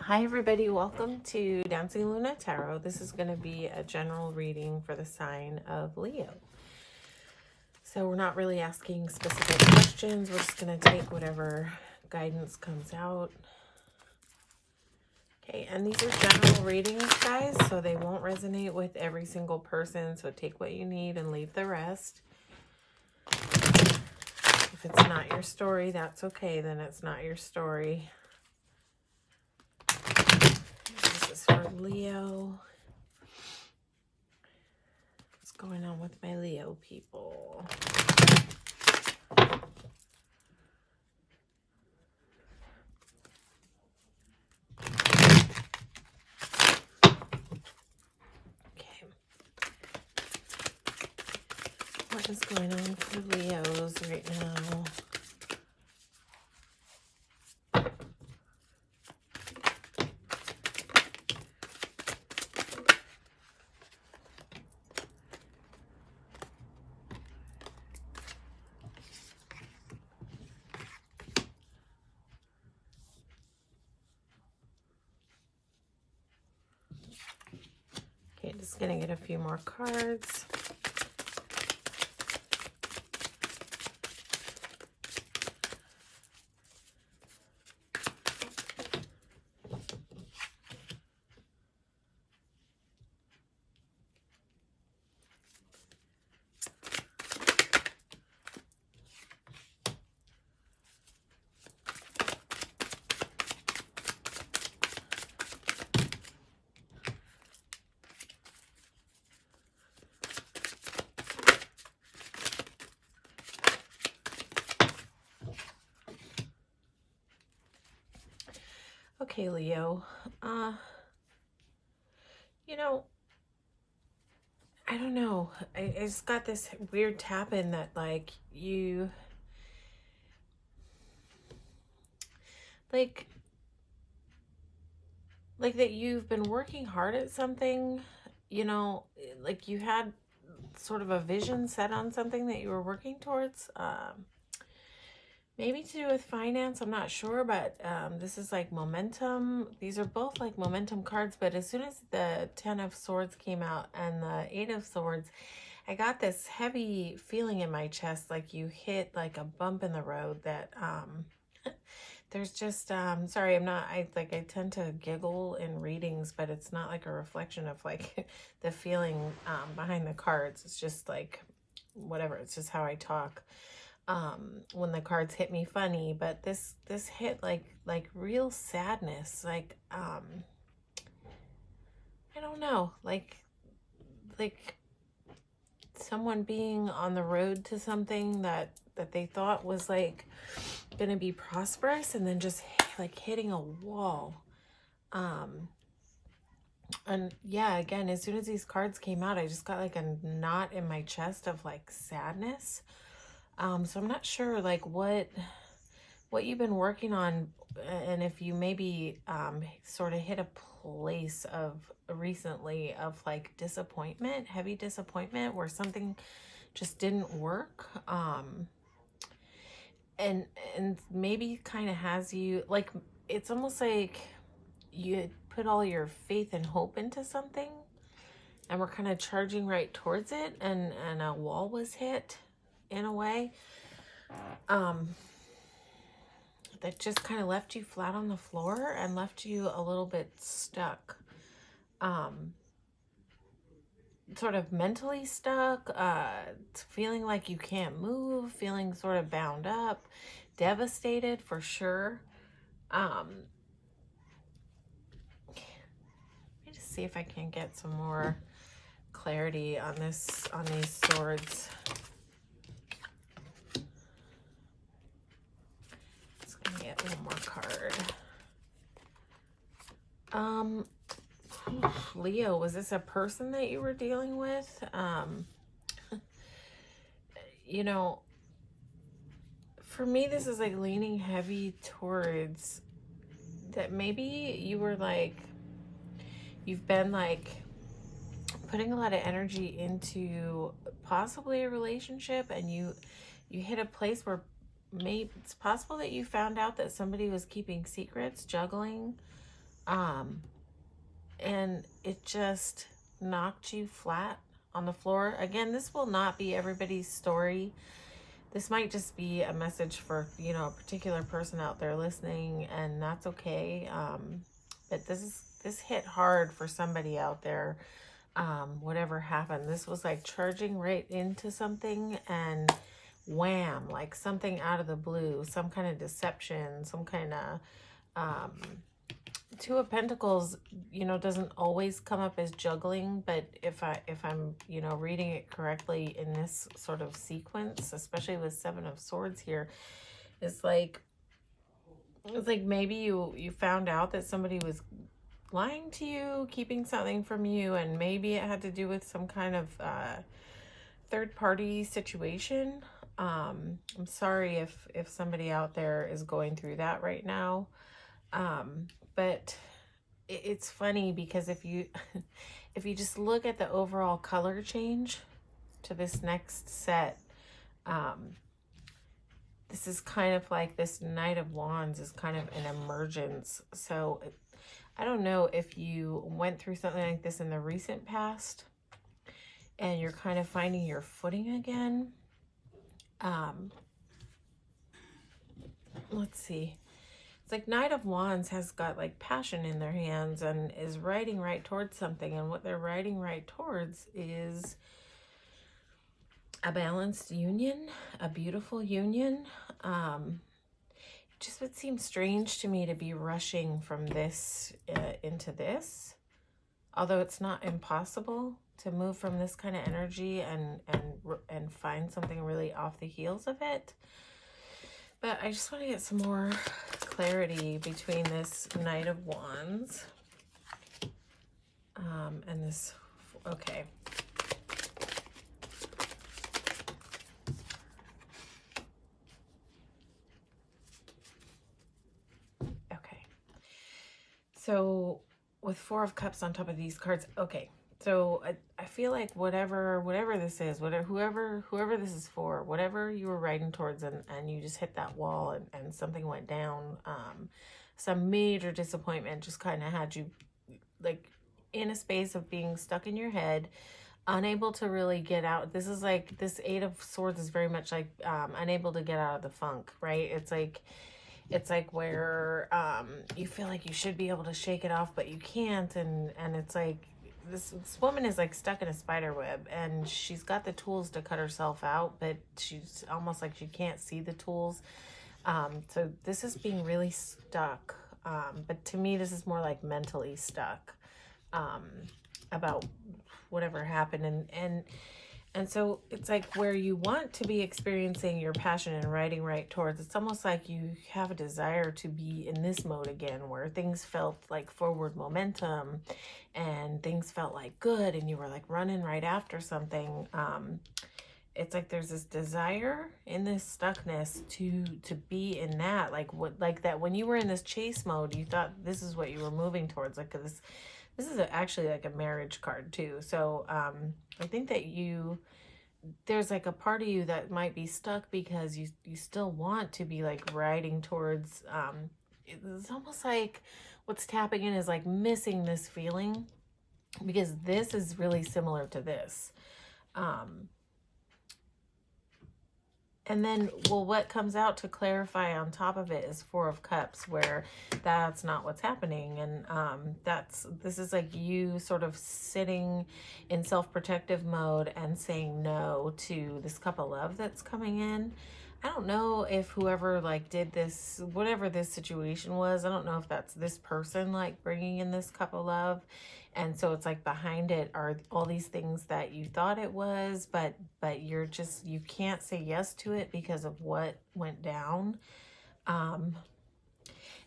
Hi everybody, welcome to Dancingluna Tarot. This is going to be a general reading for the sign of Leo. So we're not really asking specific questions. We're just going to take whatever guidance comes out. Okay, and these are general readings, guys, so they won't resonate with every single person. So take what you need and leave the rest. If it's not your story, that's okay. Then it's not your story. This is for Leo. What's going on with my Leo people? Okay. What is going on for Leos right now? Okay, just gonna get a few more cards. Okay, Leo. You know, I don't know. I just got this weird tap in that like like that you've been working hard at something, you know, like you had sort of a vision set on something that you were working towards. Maybe to do with finance, I'm not sure, but this is like momentum. These are both like momentum cards, but as soon as the 10 of Swords came out and the 8 of Swords, I got this heavy feeling in my chest, like you hit like a bump in the road that there's just sorry, I tend to giggle in readings, but it's not like a reflection of like the feeling behind the cards. It's just like whatever, it's just how I talk. When the cards hit me funny, but this hit like real sadness, like I don't know, like someone being on the road to something that they thought was like gonna be prosperous, and then just like hitting a wall. And yeah, again, as soon as these cards came out, I just got like a knot in my chest of like sadness. So I'm not sure like what you've been working on, and if you maybe sort of hit a place of recently of like disappointment, heavy disappointment, where something just didn't work, and maybe kind of has you like, it's almost like you put all your faith and hope into something and we're kind of charging right towards it, and a wall was hit in a way that just kind of left you flat on the floor and left you a little bit stuck, sort of mentally stuck, feeling like you can't move, feeling sort of bound up, devastated for sure. Let me just see if I can get some more clarity on this, on these swords. Just gonna get one more card. Leo, was this a person that you were dealing with? You know, for me, this is like leaning heavy towards that maybe you were like, you've been like putting a lot of energy into possibly a relationship, and you hit a place where maybe it's possible that you found out that somebody was keeping secrets, juggling Um, and it just knocked you flat on the floor. Again, this will not be everybody's story. This might just be a message for, you know, a particular person out there listening, and that's okay. But this hit hard for somebody out there. Whatever happened, this was like charging right into something, and wham, like something out of the blue, some kind of deception, some kind of Two of Pentacles, you know, doesn't always come up as juggling, but if I'm, you know, reading it correctly in this sort of sequence, especially with Seven of Swords here, it's like maybe you found out that somebody was lying to you, keeping something from you, and maybe it had to do with some kind of third party situation. I'm sorry if somebody out there is going through that right now. But it's funny because if you if you just look at the overall color change to this next set, this is kind of like this Knight of Wands is kind of an emergence. So I don't know if you went through something like this in the recent past and you're kind of finding your footing again. Let's see. It's like Knight of Wands has got like passion in their hands and is riding right towards something. And what they're riding right towards is a balanced union, a beautiful union. Just would seem strange to me to be rushing from this into this. Although it's not impossible to move from this kind of energy and find something really off the heels of it. But I just want to get some more clarity between this Knight of Wands and this, okay. Okay. So with Four of Cups on top of these cards, okay. So I feel like whatever this is, whoever this is for, whatever you were riding towards and you just hit that wall and something went down, some major disappointment just kind of had you like in a space of being stuck in your head, unable to really get out. This is like, this Eight of Swords is very much like unable to get out of the funk, right? It's like where you feel like you should be able to shake it off, but you can't, and it's like this woman is like stuck in a spider web, and she's got the tools to cut herself out, but she's almost like she can't see the tools. So this is being really stuck. But to me, this is more like mentally stuck about whatever happened, and so it's like where you want to be experiencing your passion and riding right towards, it's almost like you have a desire to be in this mode again, where things felt like forward momentum and things felt like good and you were like running right after something. It's like there's this desire in this stuckness to be in that, like that when you were in this chase mode, you thought this is what you were moving towards. Like this is actually like a marriage card too. So I think that there's like a part of you that might be stuck because you still want to be like riding towards, it's almost like what's tapping in is like missing this feeling, because this is really similar to this. And then, well, what comes out to clarify on top of it is Four of Cups, where that's not what's happening. And this is like you sort of sitting in self-protective mode and saying no to this cup of love that's coming in. I don't know if whoever like did this, whatever this situation was, I don't know if that's this person like bringing in this cup of love. And so it's like behind it are all these things that you thought it was, but you can't say yes to it because of what went down.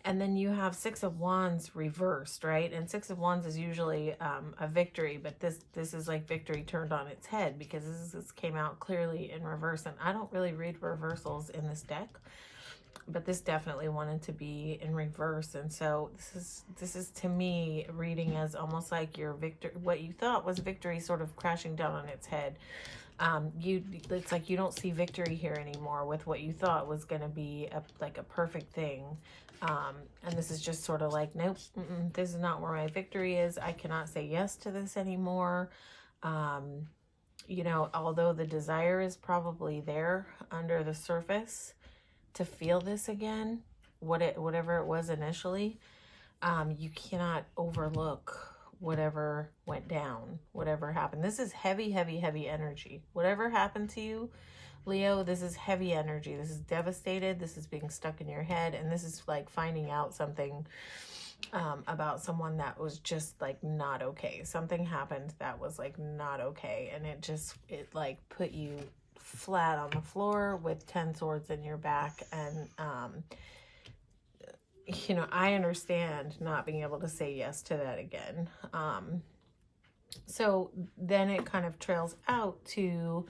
And then you have Six of Wands reversed, right? And Six of Wands is usually a victory, but this is like victory turned on its head, because this came out clearly in reverse. And I don't really read reversals in this deck, but this definitely wanted to be in reverse. And so this is to me reading as almost like your what you thought was victory sort of crashing down on its head. It's like you don't see victory here anymore with what you thought was going to be like a perfect thing. And this is just sort of like, nope, this is not where my victory is. I cannot say yes to this anymore. You know, although the desire is probably there under the surface to feel this again, whatever it was initially, you cannot overlook whatever went down, whatever happened. This is heavy, heavy, heavy energy. Whatever happened to you, Leo, this is heavy energy. This is devastated. This is being stuck in your head. And this is like finding out something about someone that was just like not okay. Something happened that was like not okay. And it like put you flat on the floor with 10 swords in your back. And, you know, I understand not being able to say yes to that again. So then it kind of trails out to,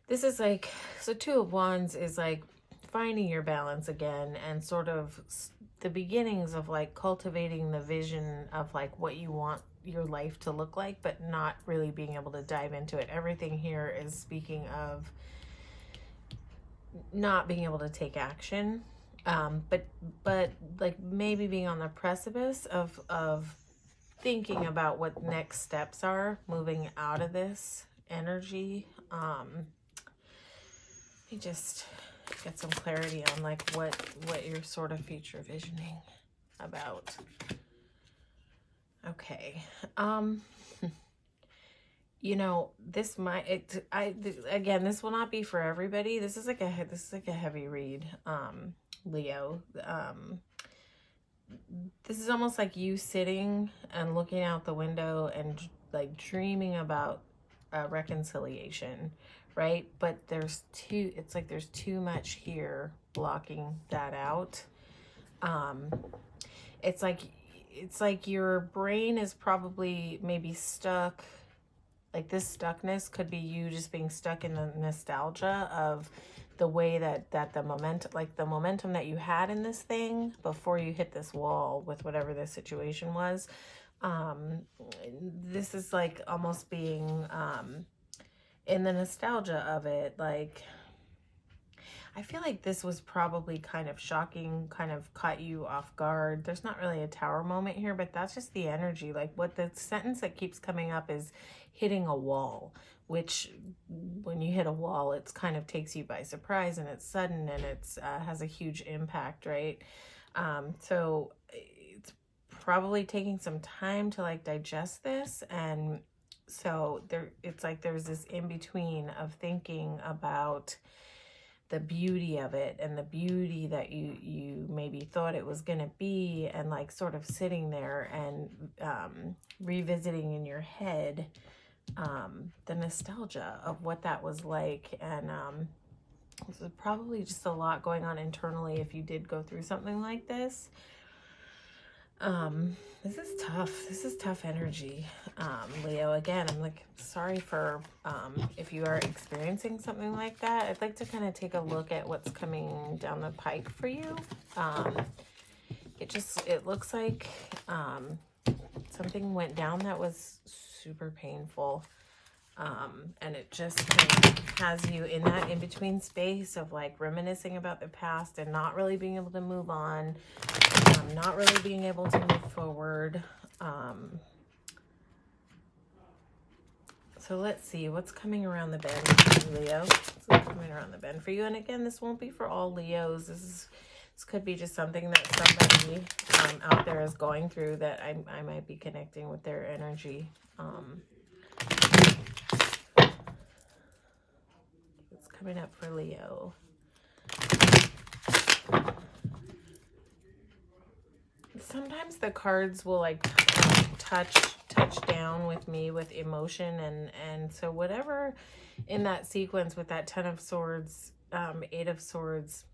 this is like, so Two of Wands is like finding your balance again and sort of the beginnings of like cultivating the vision of like what you want your life to look like, but not really being able to dive into it. Everything here is speaking of not being able to take action, but like maybe being on the precipice of thinking about what next steps are moving out of this energy. Let me just get some clarity on like what you're sort of future visioning about. Okay. You know, this might, again, this will not be for everybody. This is like a heavy read, Leo. This is almost like you sitting and looking out the window and like dreaming about reconciliation, right? But it's like there's too much here blocking that out. It's like your brain is probably maybe stuck. Like this stuckness could be you just being stuck in the nostalgia of the way that the momentum that you had in this thing before you hit this wall with whatever this situation was. This is like almost being in the nostalgia of it. Like, I feel like this was probably kind of shocking, kind of caught you off guard. There's not really a tower moment here, but that's just the energy. Like what the sentence that keeps coming up is hitting a wall, which when you hit a wall, it's kind of takes you by surprise and it's sudden and it's has a huge impact, right? So it's probably taking some time to like digest this. And so it's like there's this in between of thinking about the beauty of it and the beauty that you maybe thought it was going to be, and like sort of sitting there and revisiting in your head the nostalgia of what that was like. And this is probably just a lot going on internally if you did go through something like this. This is tough. This is tough energy, Leo. Again, I'm like, sorry for if you are experiencing something like that. I'd like to kind of take a look at what's coming down the pike for you. It looks like something went down that was super painful. And it just kind of has you in that in-between space of like reminiscing about the past and not really being able to move on, not really being able to move forward. So let's see what's coming around the bend for you, Leo. What's coming around the bend for you? And again, this won't be for all Leos. This could be just something that somebody out there is going through that I might be connecting with their energy. What's coming up for Leo? Sometimes the cards will like touch down with me with emotion, and so whatever in that sequence with that 10 of Swords, 8 of Swords,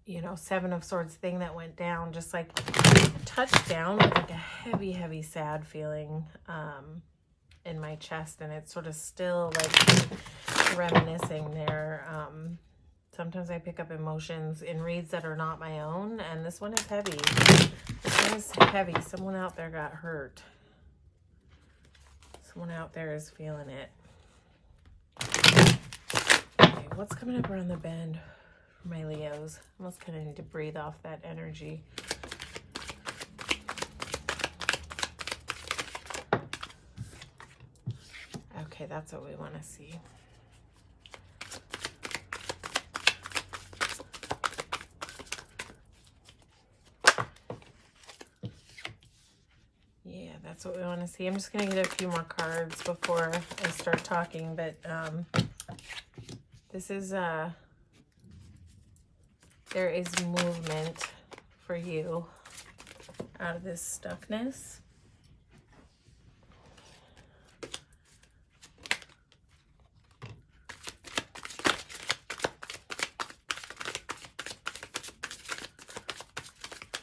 you know, 7 of Swords thing that went down, just like touched down with like a heavy sad feeling in my chest, and it's sort of still like reminiscing there. Sometimes I pick up emotions in reads that are not my own, and this one is heavy. This one is heavy. Someone out there got hurt. Someone out there is feeling it. Okay, what's coming up around the bend for my Leos. Almost kind of need to breathe off that energy. Okay, that's what we want to see. Yeah, that's what we want to see. I'm just going to get a few more cards before I start talking, but this is, there is movement for you out of this stuckness.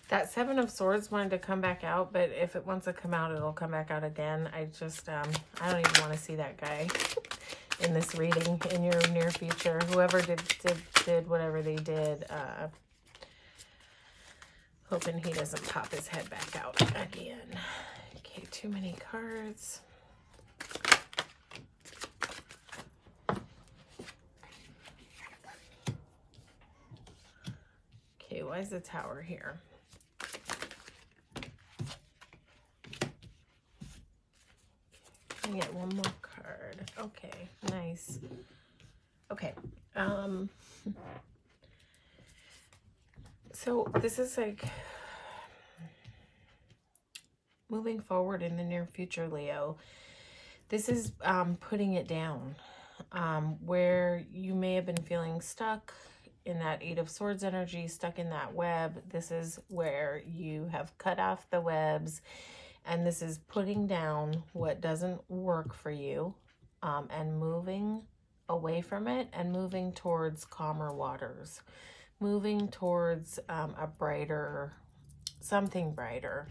That Seven of Swords wanted to come back out, but if it wants to come out, it'll come back out again. I just, I don't even want to see that guy in this reading in your near future. Whoever did whatever they did, hoping he doesn't pop his head back out again. Okay, too many cards. Okay, why is the Tower here? I get one more card. Okay, nice. Okay. So this is like moving forward in the near future, Leo. This is putting it down. Where you may have been feeling stuck in that Eight of Swords energy, stuck in that web. This is where you have cut off the webs. And this is putting down what doesn't work for you and moving away from it and moving towards calmer waters, moving towards a brighter, something brighter.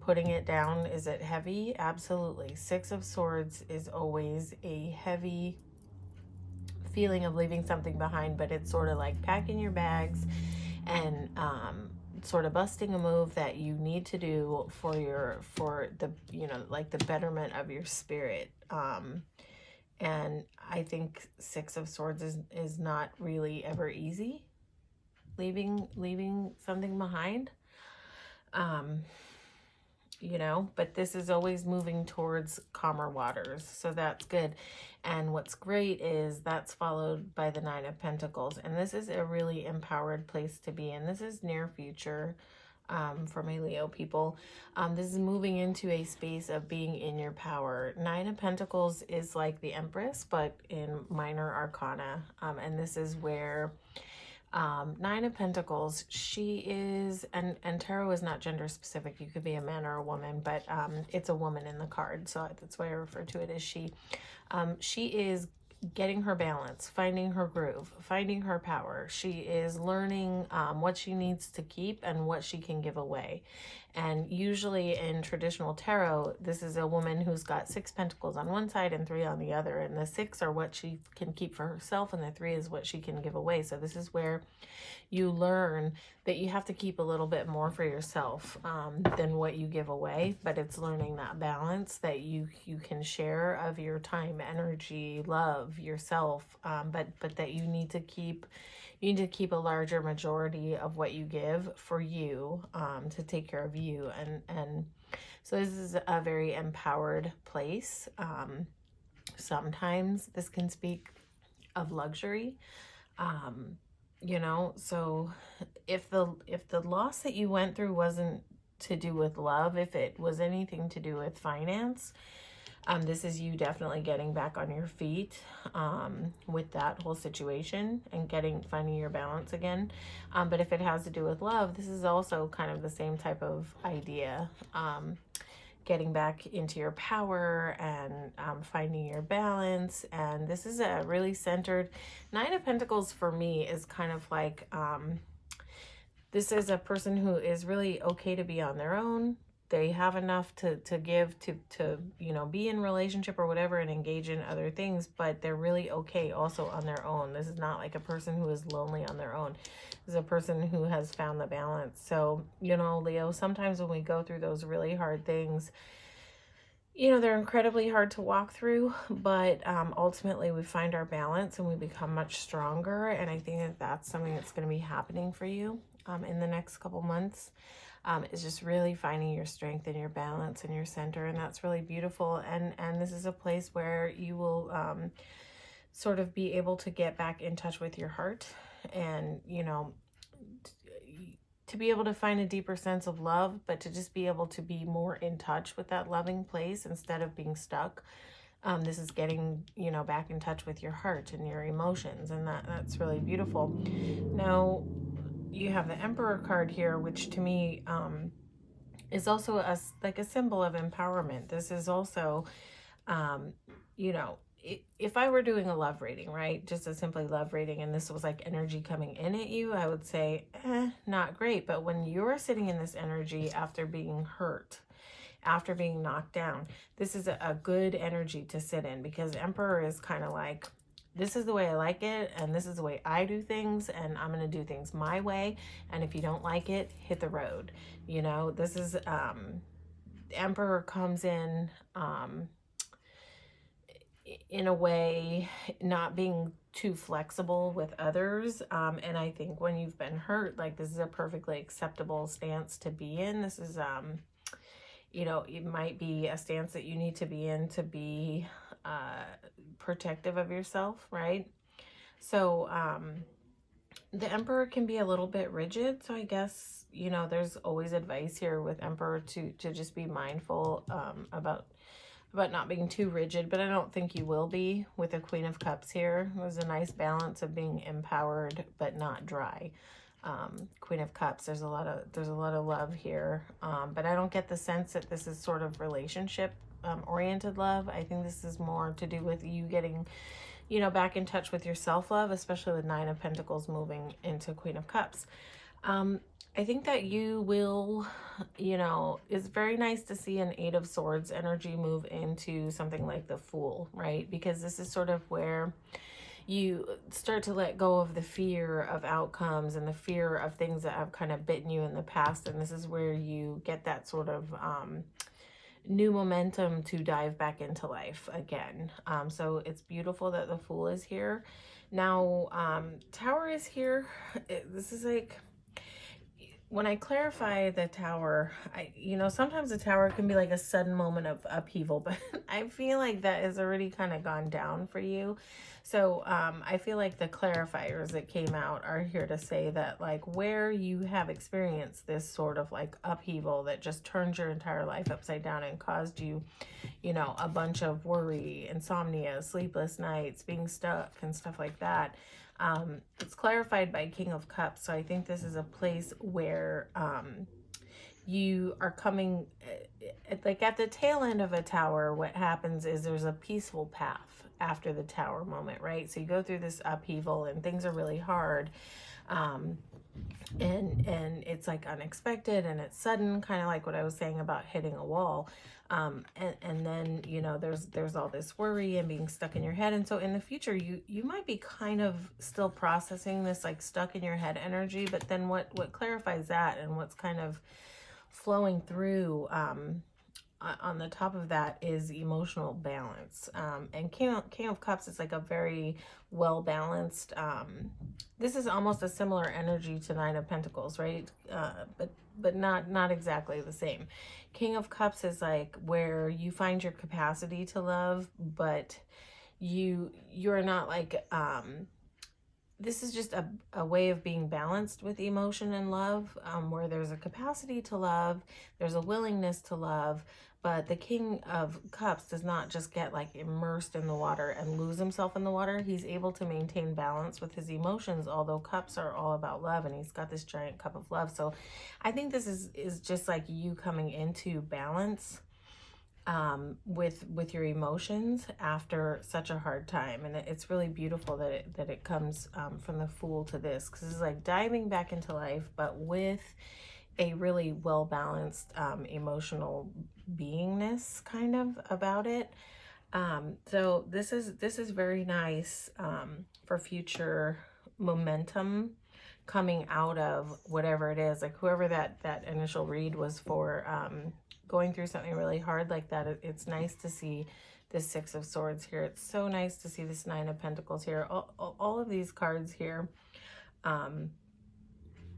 Putting it down, is it heavy? Absolutely. Six of Swords is always a heavy feeling of leaving something behind, but it's sort of like packing your bags and sort of busting a move that you need to do for the, you know, like the betterment of your spirit. And I think Six of Swords is not really ever easy, leaving something behind. You know, but this is always moving towards calmer waters, so that's good. And what's great is that's followed by the Nine of Pentacles, and this is a really empowered place to be in. This is near future for my Leo people. This is moving into a space of being in your power. Nine of Pentacles is like the Empress, but in minor arcana, and this is where Nine of Pentacles, she is, and tarot is not gender specific. You could be a man or a woman, but it's a woman in the card, so that's why I refer to it as she. She is getting her balance, finding her groove, finding her power. She is learning what she needs to keep and what she can give away. And usually in traditional tarot, this is a woman who's got 6 pentacles on one side and 3 on the other. And the 6 are what she can keep for herself, and the 3 is what she can give away. So this is where you learn that you have to keep a little bit more for yourself than what you give away. But it's learning that balance that you can share of your time, energy, love, yourself, but that you need to keep a larger majority of what you give for you, to take care of you. And so this is a very empowered place. Sometimes this can speak of luxury. You know, so if the loss that you went through wasn't to do with love, if it was anything to do with finance, this is you definitely getting back on your feet with that whole situation and finding your balance again. But if it has to do with love, this is also kind of the same type of idea. Getting back into your power and finding your balance. And this is a really centered Nine of Pentacles for me is kind of like, this is a person who is really okay to be on their own. They have enough to give to you know, be in relationship or whatever and engage in other things, but they're really okay also on their own. This is not like a person who is lonely on their own. This is a person who has found the balance. So, you know, Leo, sometimes when we go through those really hard things, You know, they're incredibly hard to walk through, but ultimately we find our balance and we become much stronger. And I think that that's something that's going to be happening for you in the next couple months. Is just really finding your strength and your balance and your center, and that's really beautiful. And this is a place where you will sort of be able to get back in touch with your heart, and you know, to be able to find a deeper sense of love, but to just be able to be more in touch with that loving place instead of being stuck. This is getting, you know, back in touch with your heart and your emotions, and that's really beautiful. Now, you have the Emperor card here, which to me is also like a symbol of empowerment. This is also, um, you know, if I were doing a love reading, right, just a simply love reading, and this was like energy coming in at you, I would say, not great. But when you're sitting in this energy after being hurt, after being knocked down, this is a good energy to sit in, because Emperor is kind of like, this is the way I like it, and this is the way I do things, and I'm going to do things my way. And if you don't like it, hit the road. You know, this is, Emperor comes in a way, not being too flexible with others. And I think when you've been hurt, like, this is a perfectly acceptable stance to be in. This is, you know, it might be a stance that you need to be in to be protective of yourself, right? So the Emperor can be a little bit rigid. So I guess, you know, there's always advice here with Emperor to just be mindful about not being too rigid, but I don't think you will be with the Queen of Cups here. There's a nice balance of being empowered but not dry. Queen of Cups, there's a lot of love here, but I don't get the sense that this is sort of relationship oriented love. I think this is more to do with you getting, you know, back in touch with your self-love, especially with Nine of Pentacles moving into Queen of Cups. I think that you will, you know, it's very nice to see an Eight of Swords energy move into something like the Fool, right? Because this is sort of where you start to let go of the fear of outcomes and the fear of things that have kind of bitten you in the past. And this is where you get that sort of new momentum to dive back into life again. So it's beautiful that the Fool is here. Now, Tower is here. This is like, when I clarify the Tower, you know, sometimes the Tower can be like a sudden moment of upheaval, but I feel like that has already kind of gone down for you. So I feel like the clarifiers that came out are here to say that, like, where you have experienced this sort of like upheaval that just turned your entire life upside down and caused you, you know, a bunch of worry, insomnia, sleepless nights, being stuck and stuff like that. It's clarified by King of Cups. So I think this is a place where you are coming, like at the tail end of a tower, what happens is there's a peaceful path after the tower moment, right? So you go through this upheaval and things are really hard. And it's like unexpected and it's sudden, kind of like what I was saying about hitting a wall. And then, you know, there's all this worry and being stuck in your head. And so in the future, you might be kind of still processing this like stuck in your head energy, but then what clarifies that and what's kind of flowing through on the top of that is emotional balance. And King of Cups is like a very well balanced, this is almost a similar energy to Nine of Pentacles, right? But not exactly the same. King of Cups is like where you find your capacity to love, but you're not like, this is just a way of being balanced with emotion and love, where there's a capacity to love, there's a willingness to love, but the King of Cups does not just get like immersed in the water and lose himself in the water. He's able to maintain balance with his emotions, although cups are all about love, and he's got this giant cup of love. So I think this is just like you coming into balance with your emotions after such a hard time. And it's really beautiful that it comes from the Fool to this, because it's like diving back into life, but with a really well balanced emotional beingness kind of about it. So this is very nice for future momentum coming out of whatever it is, like whoever that initial read was for, going through something really hard like that. It's nice to see this Six of Swords here. It's so nice to see this Nine of Pentacles here. All of these cards here,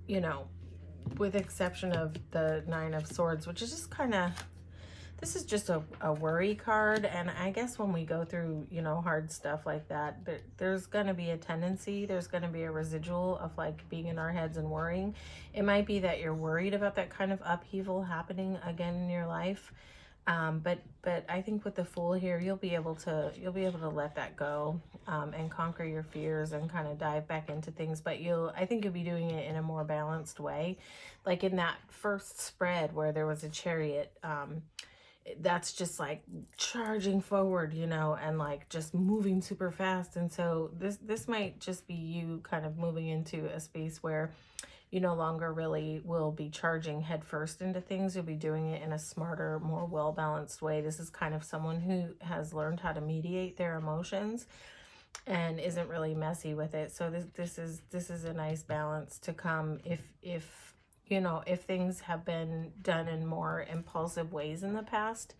you know, with exception of the Nine of Swords, which is just kind of, this is just a worry card. And I guess when we go through, you know, hard stuff like that, there's going to be a tendency, there's going to be a residual of like being in our heads and worrying. It might be that you're worried about that kind of upheaval happening again in your life. But I think with the Fool here, you'll be able to let that go, and conquer your fears and kind of dive back into things. But I think you'll be doing it in a more balanced way. Like in that first spread where there was a Chariot, that's just like charging forward, you know, and like just moving super fast. And so this might just be you kind of moving into a space where you no longer really will be charging headfirst into things. You'll be doing it in a smarter, more well-balanced way. This is kind of someone who has learned how to mediate their emotions and isn't really messy with it. So this is a nice balance to come if you know, if things have been done in more impulsive ways in the past.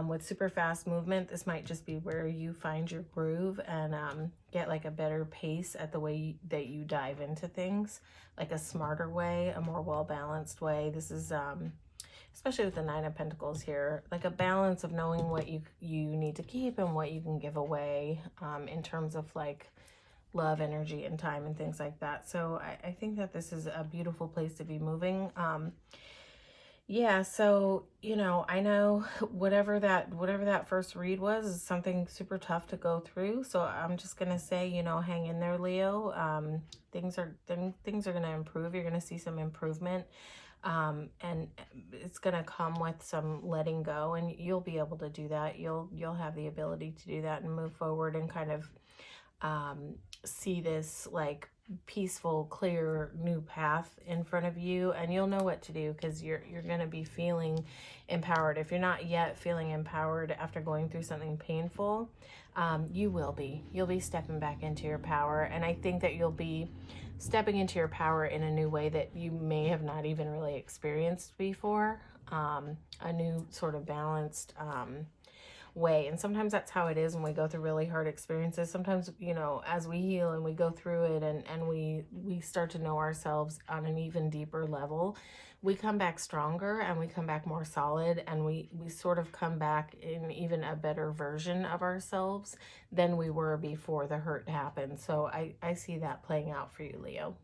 With super fast movement, this might just be where you find your groove and get like a better pace at the way that you dive into things, like a smarter way, a more well-balanced way. This is, especially with the Nine of Pentacles here, like a balance of knowing what you need to keep and what you can give away, in terms of like love, energy, and time and things like that. So I think that this is a beautiful place to be moving. Yeah, so, you know, I know whatever that first read was is something super tough to go through. So I'm just going to say, you know, hang in there, Leo. Things are going to improve. You're going to see some improvement. And it's going to come with some letting go, and you'll be able to do that. You'll have the ability to do that and move forward and kind of see this like peaceful, clear new path in front of you, and you'll know what to do because you're going to be feeling empowered. If you're not yet feeling empowered after going through something painful, you'll be stepping back into your power. And I think that you'll be stepping into your power in a new way that you may have not even really experienced before, a new sort of balanced way. And sometimes that's how it is when we go through really hard experiences. Sometimes, you know, as we heal and we go through it and we start to know ourselves on an even deeper level, we come back stronger and we come back more solid, and we sort of come back in even a better version of ourselves than we were before the hurt happened. So I see that playing out for you, Leo.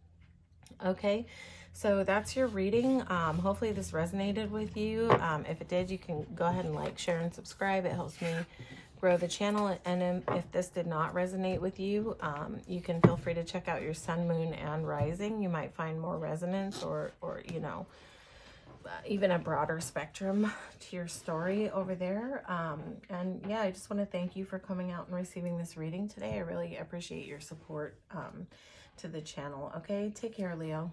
Okay, so that's your reading. Hopefully this resonated with you. If it did, you can go ahead and like, share, and subscribe. It helps me grow the channel. And if this did not resonate with you, you can feel free to check out your sun, moon, and rising. You might find more resonance or you know, even a broader spectrum to your story over there. And yeah, I just want to thank you for coming out and receiving this reading today. I really appreciate your support to the channel. Okay, take care, Leo.